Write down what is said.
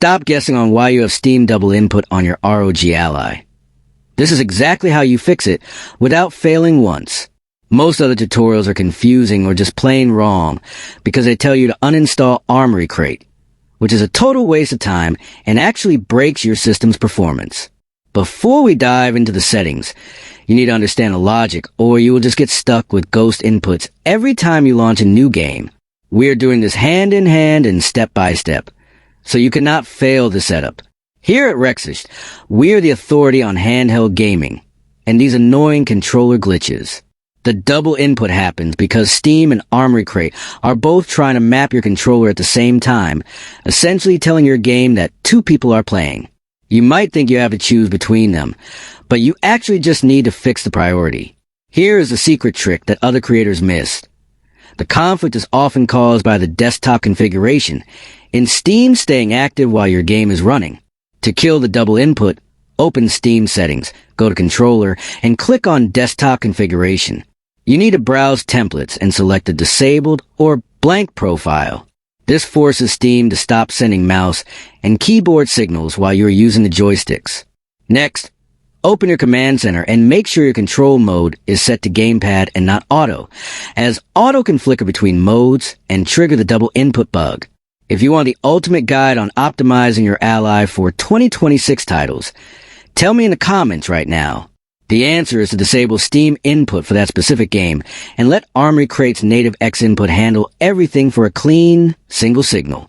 Stop guessing on why you have Steam double input on your ROG Ally. This is exactly how you fix it without failing once. Most other tutorials are confusing or just plain wrong because they tell you to uninstall Armoury Crate, which is a total waste of time and actually breaks your system's performance. Before we dive into the settings, you need to understand the logic or you will just get stuck with ghost inputs every time you launch a new game. We're doing this hand in hand and step by step, so you cannot fail the setup. Here at Rexist, we're the authority on handheld gaming and these annoying controller glitches. The double input happens because Steam and Armoury Crate are both trying to map your controller at the same time, essentially telling your game that two people are playing. You might think you have to choose between them, but you actually just need to fix the priority. Here is the secret trick that other creators missed. The conflict is often caused by the desktop configuration, in Steam staying active while your game is running. To kill the double input, open Steam settings, go to Controller, and click on Desktop Configuration. You need to browse templates and select the disabled or blank profile. This forces Steam to stop sending mouse and keyboard signals while you're using the joysticks. Next, open your command center and make sure your control mode is set to gamepad and not auto, as auto can flicker between modes and trigger the double input bug. If you want the ultimate guide on optimizing your Ally for 2026 titles, tell me in the comments right now. The answer is to disable Steam input for that specific game and let Armoury Crate's native X input handle everything for a clean, single signal.